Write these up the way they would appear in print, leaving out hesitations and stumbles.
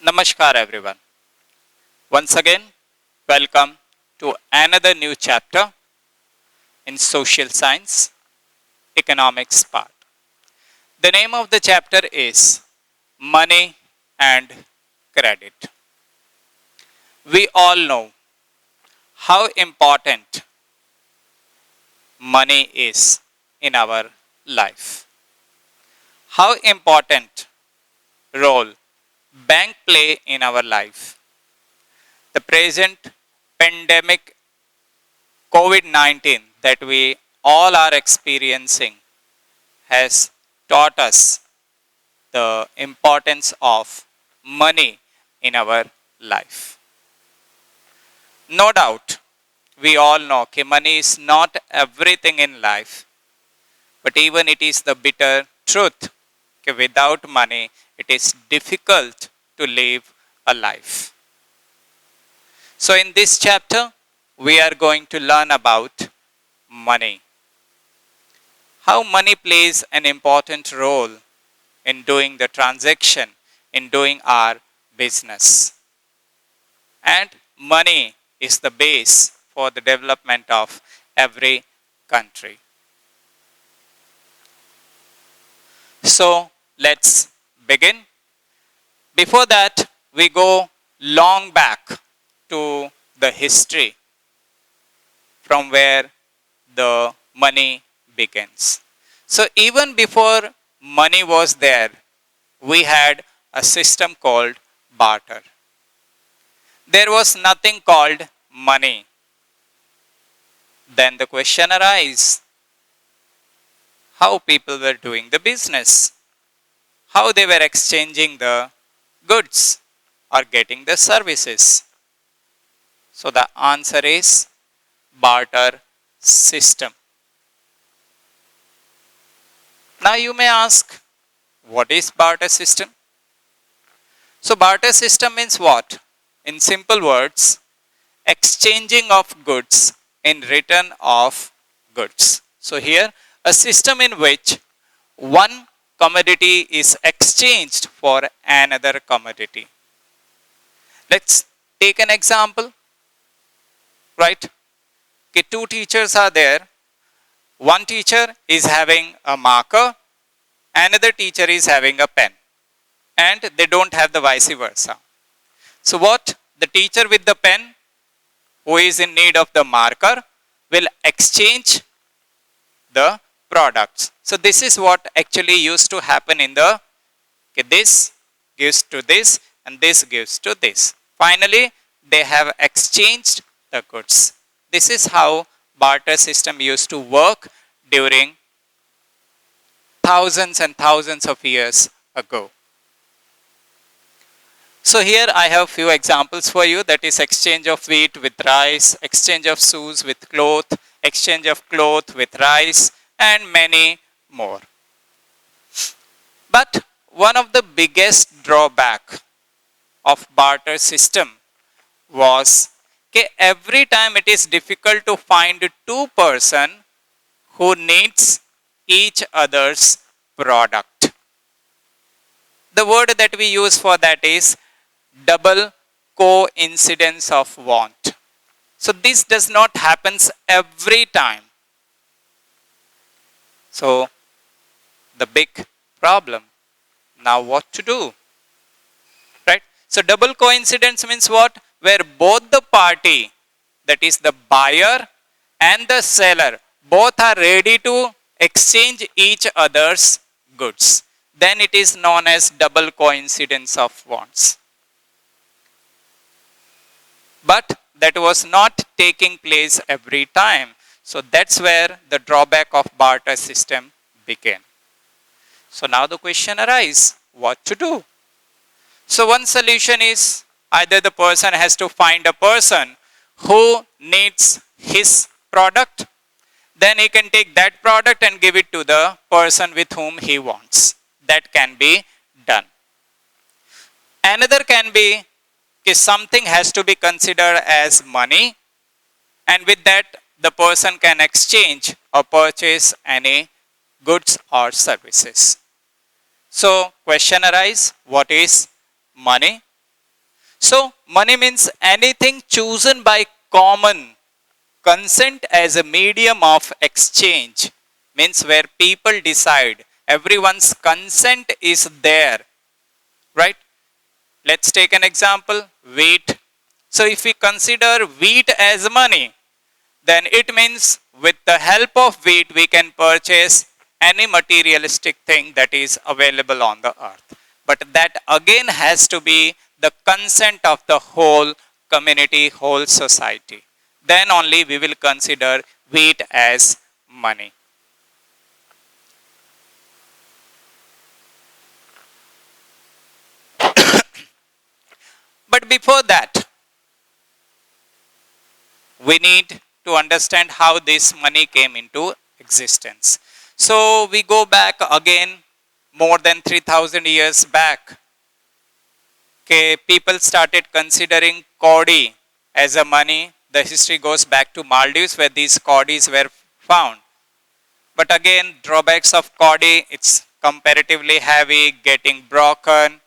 Namaskar everyone. Once again, welcome to another new chapter in social science, economics part. The name of the chapter is Money and Credit. We all know how important money is in our life. How important role bank play in our life. The present pandemic COVID-19 that we all are experiencing has taught us the importance of money in our life. No doubt, we all know that money is not everything in life, but even it is the bitter truth that without money, it is difficult to live a life. So, in this chapter, we are going to learn about money. How money plays an important role in doing the transaction, in doing our business. And money is the base for the development of every country. So let's begin. Before that, we go long back to the history from where the money begins. So even before money was there, we had a system called barter. There was nothing called money. Then the question arises, how people were doing the business, how they were exchanging the goods or getting the services. So the answer is barter system. Now you may ask, what is barter system? So barter system means what? In simple words, exchanging of goods in return of goods. So here, a system in which one commodity is exchanged for another commodity. Let's take an example, right? Okay, two teachers are there. One teacher is having a marker, another teacher is having a pen, and they don't have the vice versa. So what? The teacher with the pen, who is in need of the marker, will exchange the products. So this is what actually used to happen in the, okay, this gives to this and this gives to this. Finally, they have exchanged the goods. This is how barter system used to work during thousands and thousands of years ago. So here I have few examples for you, that is exchange of wheat with rice, exchange of shoes with cloth, exchange of cloth with rice, and many more. But one of the biggest drawback of barter system was every time it is difficult to find two person who needs each other's product. The word that we use for that is double coincidence of want. So this does not happens every time. So the big problem. Now what to do? Right? So double coincidence means what? Where both the party, that is the buyer and the seller, both are ready to exchange each other's goods. Then it is known as double coincidence of wants. But that was not taking place every time. So that's where the drawback of barter system began. So now the question arises, what to do? So one solution is either the person has to find a person who needs his product, then he can take that product and give it to the person with whom he wants. That can be done. Another can be something has to be considered as money, and with that the person can exchange or purchase any goods or services. So question arises, what is money? So money means anything chosen by common consent as a medium of exchange, means where people decide, everyone's consent is there, right? Let's take an example, wheat. So if we consider wheat as money, then it means with the help of wheat we can purchase any materialistic thing that is available on the earth. But that again has to be the consent of the whole community, whole society. Then only we will consider wheat as money. But before that, we need to understand how this money came into existence. So we go back again more than 3000 years back. Okay, people started considering kaudi as a money. The history goes back to Maldives where these kaudis were found. But again, drawbacks of kaudi, it's comparatively heavy, getting broken.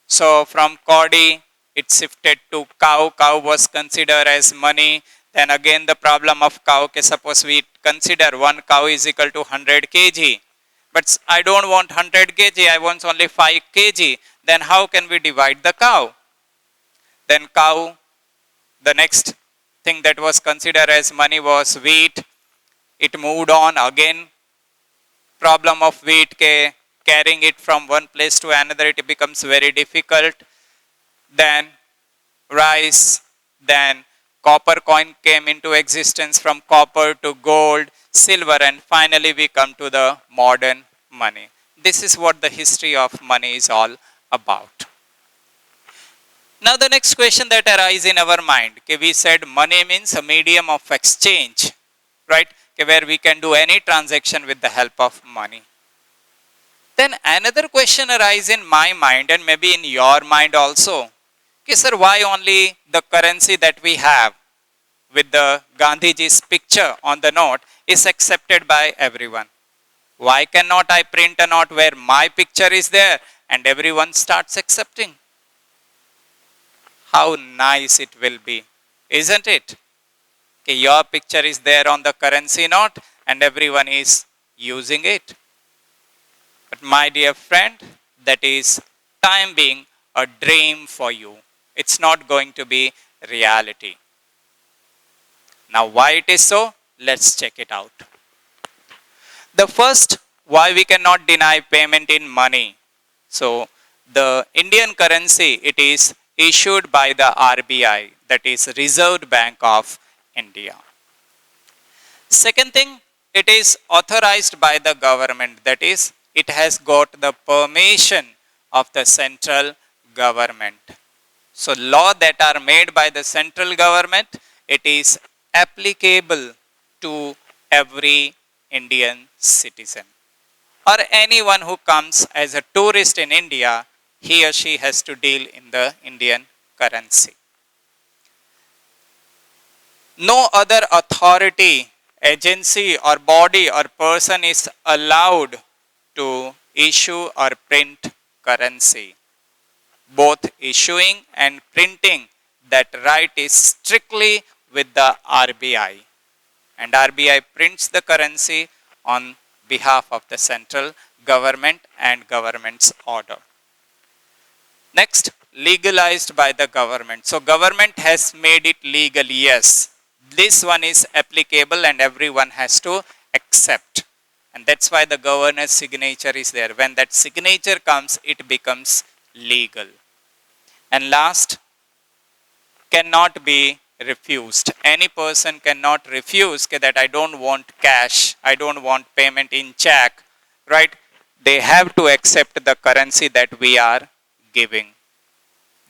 So from kaudi, it shifted to cow. Cow was considered as money. Then again, the problem of cow, okay, suppose we consider one cow is equal to 100 kg. But I don't want 100 kg, I want only 5 kg. Then how can we divide the cow? Then cow, the next thing that was considered as money was wheat. It moved on again. Problem of wheat, okay, carrying it from one place to another, it becomes very difficult. Then rice, then copper coin came into existence, from copper to gold, silver, and finally we come to the modern money. This is what the history of money is all about. Now the next question that arises in our mind, okay, we said money means a medium of exchange, right? Okay, where we can do any transaction with the help of money. Then another question arises in my mind and maybe in your mind also. Okay, sir, why only the currency that we have with the Gandhiji's picture on the note is accepted by everyone? Why cannot I print a note where my picture is there and everyone starts accepting? How nice it will be, isn't it? Okay, your picture is there on the currency note and everyone is using it. But my dear friend, that is time being a dream for you. It's not going to be reality. Now why it is so? Let's check it out. The first, why we cannot deny payment in money. So the Indian currency, it is issued by the RBI, that is Reserve Bank of India. Second thing, it is authorized by the government, that is it has got the permission of the central government. So law that are made by the central government, it is applicable to every Indian citizen or anyone who comes as a tourist in India. He or she has to deal in the Indian currency. No other authority, agency or body or person is allowed to issue or print currency. Both issuing and printing, that right is strictly with the RBI. And RBI prints the currency on behalf of the central government and government's order. Next, legalized by the government. So government has made it legal, yes. This one is applicable and everyone has to accept. And that's why the governor's signature is there. When that signature comes, it becomes legal. And last, cannot be refused. Any person cannot refuse that I don't want cash, I don't want payment in check, right? They have to accept the currency that we are giving.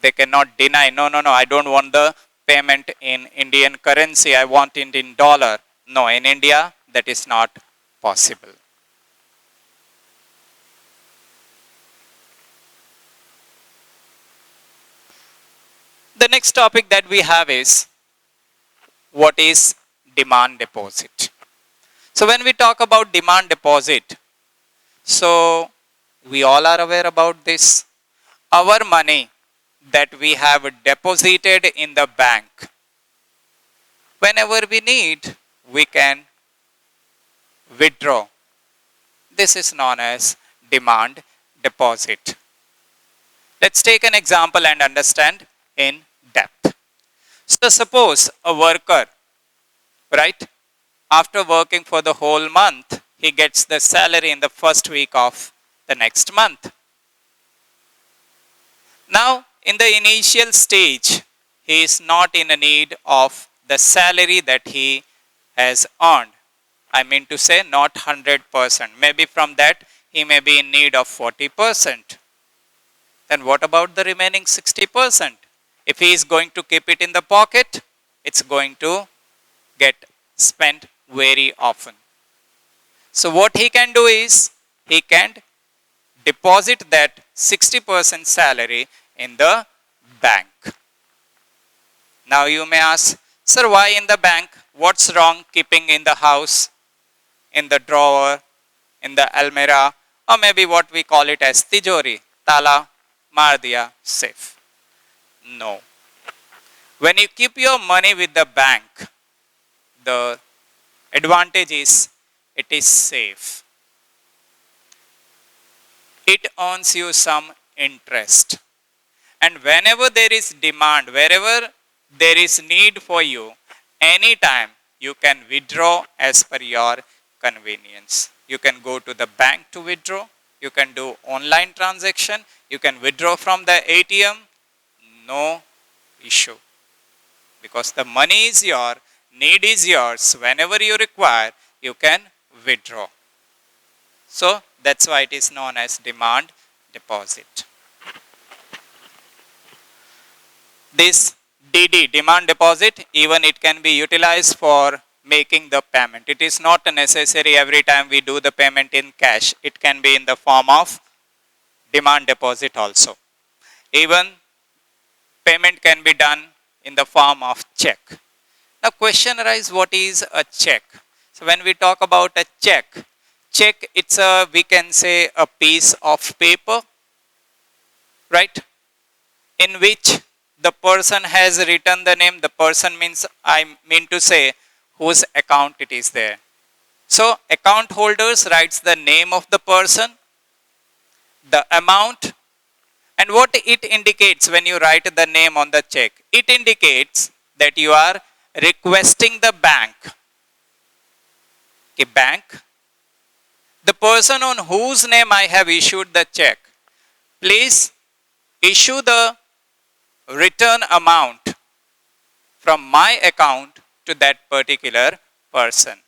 They cannot deny, no, I don't want the payment in Indian currency, I want it in dollar. No, in India, that is not possible. The next topic that we have is, what is demand deposit? So when we talk about demand deposit, so we all are aware about this. Our money that we have deposited in the bank. Whenever we need, we can withdraw. This is known as demand deposit. Let's take an example and understand in depth. So suppose a worker, right, after working for the whole month, he gets the salary in the first week of the next month. Now, in the initial stage, he is not in a need of the salary that he has earned. I mean to say not 100%. Maybe from that he may be in need of 40%. Then what about the remaining 60%? If he is going to keep it in the pocket, it's going to get spent very often. So what he can do is, he can deposit that 60% salary in the bank. Now you may ask, sir, why in the bank? What's wrong keeping in the house, in the drawer, in the almirah, or maybe what we call it as tijori, tala, maar diya, safe? No. When you keep your money with the bank, the advantage is it is safe. It earns you some interest. And whenever there is demand, wherever there is need for you, anytime you can withdraw as per your convenience. You can go to the bank to withdraw. You can do online transaction. You can withdraw from the ATM. No issue. Because the money is yours, need is yours. Whenever you require, you can withdraw. So that's why it is known as demand deposit. This DD, demand deposit, even it can be utilized for making the payment. It is not necessary every time we do the payment in cash. It can be in the form of demand deposit also. Even payment can be done in the form of check. Now question arises, what is a check? So when we talk about a check it's a, we can say, a piece of paper, right, in which the person has written the name. The person means, I mean to say, whose account it is there. So account holders writes the name of the person, the amount, and what it indicates when you write the name on the check. It indicates that you are requesting the bank. Okay, bank, the person on whose name I have issued the check, please issue the return amount from my account to that particular person.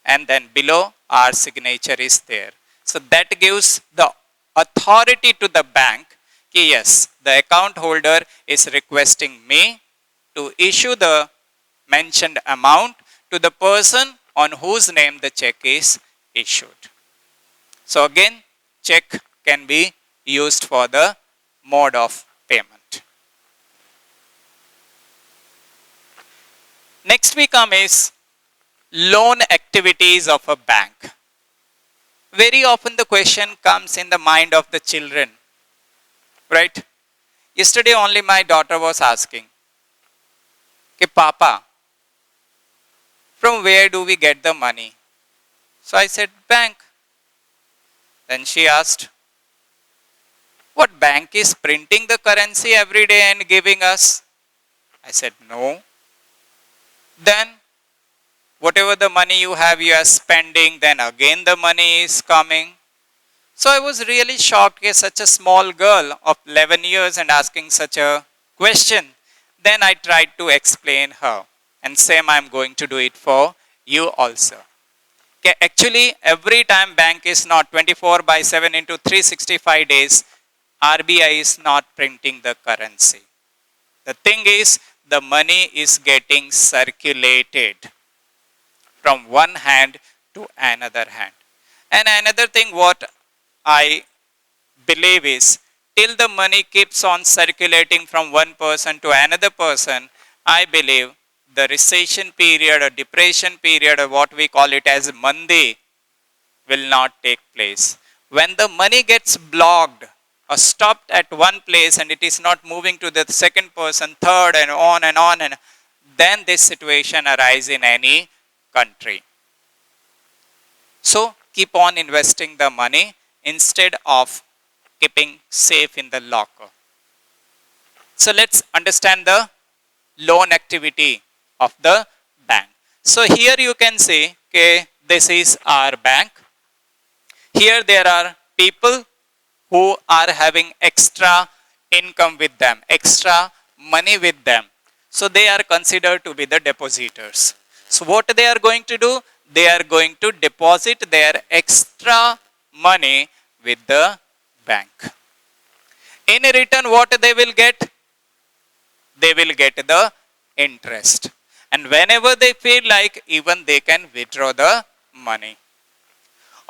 And then below our signature is there. So that gives the authority to the bank. Yes, the account holder is requesting me to issue the mentioned amount to the person on whose name the check is issued. So again, check can be used for the mode of payment. Next we come is loan activities of a bank. Very often the question comes in the mind of the children, right? Yesterday only my daughter was asking, okay, Papa, from where do we get the money? So I said, bank. Then she asked, what bank is printing the currency every day and giving us? I said, no. Then whatever the money you have, you are spending, then again the money is coming. So I was really shocked at such a small girl of 11 years and asking such a question. Then I tried to explain her, and same I am going to do it for you also. Okay, actually every time bank is not 24/7 into 365 days, RBI is not printing the currency. The thing is, the money is getting circulated from one hand to another hand. And another thing what I believe is, till the money keeps on circulating from one person to another person, I believe the recession period or depression period, or what we call it as mandi, will not take place. When the money gets blocked, or stopped at one place and it is not moving to the second person, third, and on and on, and then this situation arises in any country. So keep on investing the money instead of keeping safe in the locker. So let's understand the loan activity of the bank. So here you can see, okay, this is our bank. Here there are people who are having extra income with them, extra money with them. So they are considered to be the depositors. So what they are going to do? They are going to deposit their extra money with the bank. In return, what they will get? They will get the interest. And whenever they feel like, even they can withdraw the money.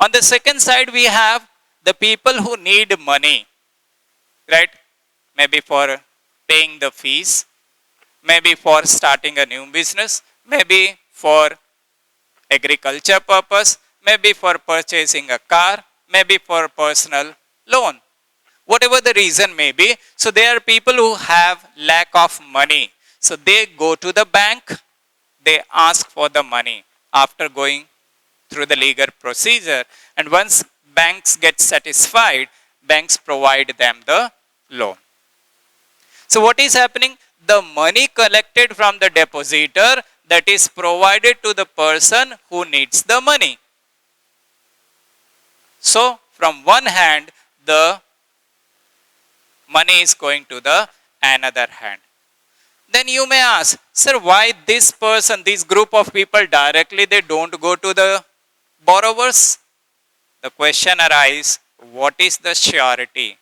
On the second side, we have the people who need money, right? Maybe for paying the fees, maybe for starting a new business, maybe for agriculture purpose, maybe for purchasing a car, maybe for personal loan. Whatever the reason may be, so there are people who have lack of money. So they go to the bank, they ask for the money after going through the legal procedure. And once banks get satisfied, banks provide them the loan. So what is happening? The money collected from the depositor, that is provided to the person who needs the money. So from one hand, the money is going to the another hand. Then you may ask, sir, why this person, this group of people directly, they don't go to the borrowers? The question arises, what is the surety?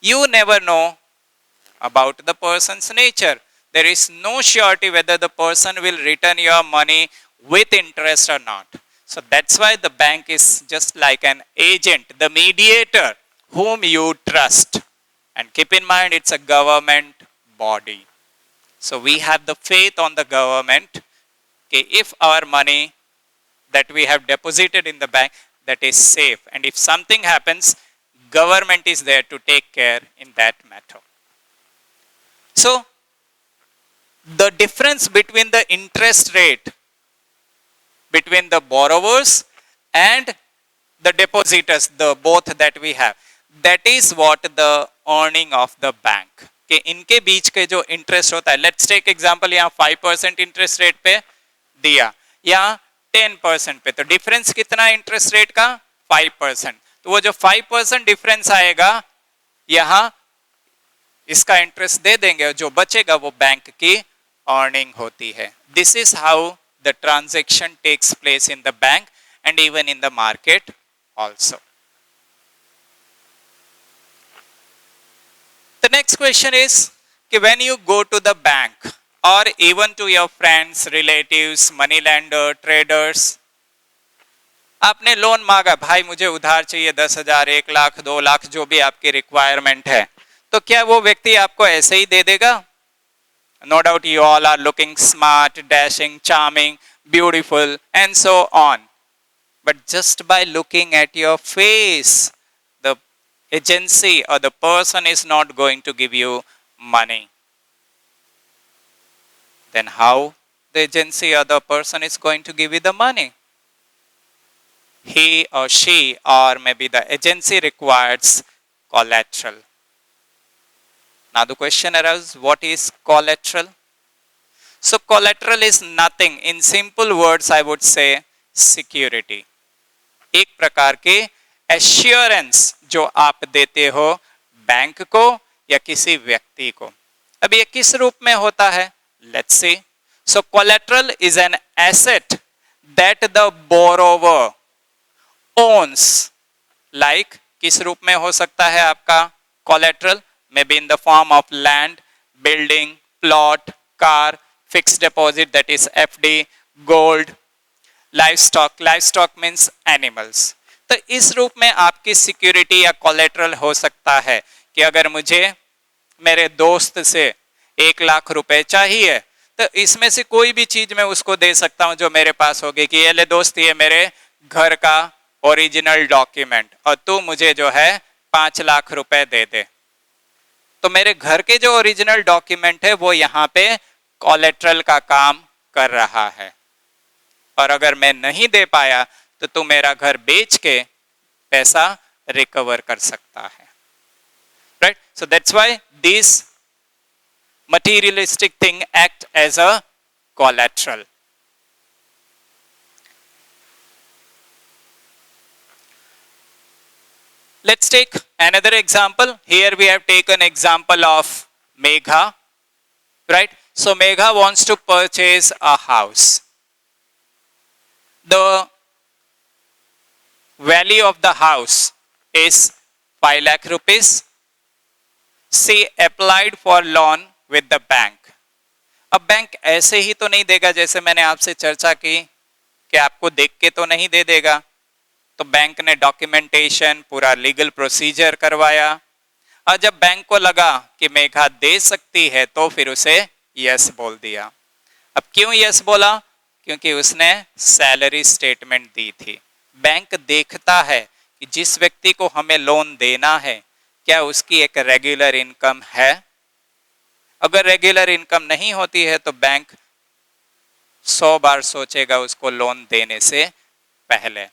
You never know about the person's nature. There is no surety whether the person will return your money with interest or not. So that's why the bank is just like an agent, the mediator whom you trust. And keep in mind, it's a government body. So we have the faith on the government. Okay, if our money that we have deposited in the bank, that is safe. And if something happens, government is there to take care in that matter. So the difference between the interest rate between the borrowers and the depositors, the both that we have, that is what the earning of the bank. कि इनके बीच के जो interest होता है, let's take example, यहाँ 5% interest rate पे दिया, यहाँ 10% पे, तो डिफरेंस कितना इंटरेस्ट रेट का? 5%. तो वो जो 5% डिफरेंस आएगा, यहाँ इसका इंटरेस्ट दे देंगे और जो बचेगा वो बैंक की अर्निंग होती है. This is how the transaction takes place in the bank and even in the market also. The next question is, when you go to the bank or even to your friends, relatives, money lender, traders, आपने loan मांगा, भाई मुझे उधार चाहिए 10,000, 1 लाख, 2 लाख, जो भी आपकी requirement है, तो क्या वो व्यक्ति आपको ऐसे ही दे देगा? No doubt you all are looking smart, dashing, charming, beautiful and so on. But just by looking at your face, the agency or the person is not going to give you money. Then how the agency or the person is going to give you the money? He or she or maybe the agency requires collateral. Now the question arises, what is collateral? So collateral is nothing. In simple words, I would say security. एक प्रकार के assurance जो आप देते हो bank को या किसी व्यक्ति को. अब ये किस रूप में होता है? Let's see. So collateral is an asset that the borrower owns. Like किस रूप में हो सकता है आपका collateral? Maybe in the form of land, building, plot, car, fixed deposit that is FD, gold, livestock. Livestock means animals. तो इस रूप में आपकी सिक्योरिटी या कोलेट्रल हो सकता है कि अगर मुझे मेरे दोस्त से 1 लाख रुपए चाहिए, तो इसमें से कोई भी चीज मैं उसको दे सकता हूं जो मेरे पास होगी कि ये ले दोस्त, ये मेरे घर का ओरिजिनल डॉक्यूमेंट, और तू मुझे जो है 5 लाख रुपए दे दे, तो मेरे घर के जो ओरिजिनल डॉक्यूमेंट है वो यहाँ पे कोलेट्रल का काम कर रहा है, और अगर मैं नहीं दे पाया तो तू मेरा घर बेच के पैसा रिकवर कर सकता है, right? So that's why this materialistic thing act as a collateral. Let's take another example. Here we have taken example of Megha, right? So Megha wants to purchase a house. The value of the house is 5 lakh rupees. She applied for loan with the bank. अब bank ऐसे ही तो नहीं देगा, जैसे मैंने आपसे चर्चा की कि आपको देख के तो नहीं दे देगा, तो बैंक ने डॉक्यूमेंटेशन पूरा लीगल प्रोसीजर करवाया, और जब बैंक को लगा कि मेघा दे सकती है तो फिर उसे यस बोल दिया। अब क्यों यस बोला? क्योंकि उसने सैलरी स्टेटमेंट दी थी। बैंक देखता है कि जिस व्यक्ति को हमें लोन देना है क्या उसकी एक रेगुलर इनकम है। अगर रेगुलर इनकम नहीं होती है तो बैंक 100 बार सोचेगा उसको लोन देने से पहले।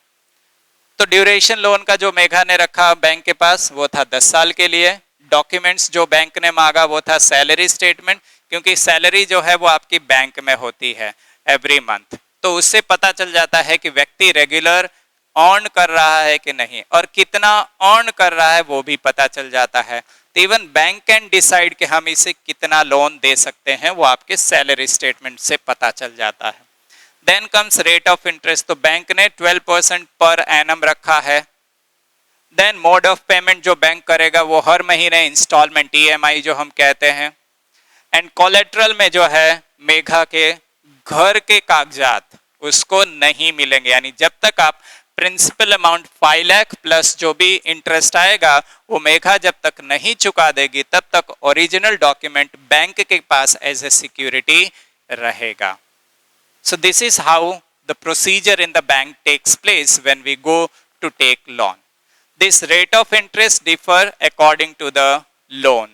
तो ड्यूरेशन लोन का जो मेघा ने रखा बैंक के पास वो था 10 साल के लिए। डॉक्यूमेंट्स जो बैंक ने मांगा वो था सैलरी स्टेटमेंट, क्योंकि सैलरी जो है वो आपकी बैंक में होती है एवरी मंथ, तो उससे पता चल जाता है कि व्यक्ति रेगुलर अर्न कर रहा है कि नहीं, और कितना अर्न कर रहा है वो भी पता चल जाता है। तो इवन बैंक कैन डिसाइड कि हम इसे कितना लोन दे सकते हैं, वो आपके सैलरी स्टेटमेंट से पता चल जाता है। Then comes rate of interest, तो बैंक ने 12% पर एनम रखा है। देन मोड ऑफ पेमेंट जो बैंक करेगा वो हर महीने इंस्टॉलमेंट EMI जो हम कहते हैं। एंड कोलेट्रल में जो है मेघा के घर के कागजात उसको नहीं मिलेंगे, यानी जब तक आप प्रिंसिपल अमाउंट 5 लाख प्लस जो भी इंटरेस्ट आएगा वो मेघा जब तक नहीं चुका देगी तब तक ओरिजिनल डॉक्यूमेंट बैंक के पास एज ए सिक्योरिटी रहेगा। So this is how the procedure in the bank takes place when we go to take loan. This rate of interest differ according to the loan.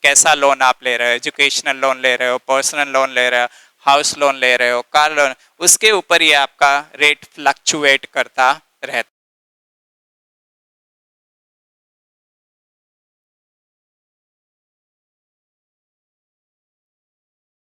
कैसा loan आप ले रहे हो, educational loan ले रहे हो, personal loan ले रहे हो, हाउस लोन ले रहे हो, कार लोन, उसके ऊपर ये आपका रेट फ्लक्चुएट करता रहता है।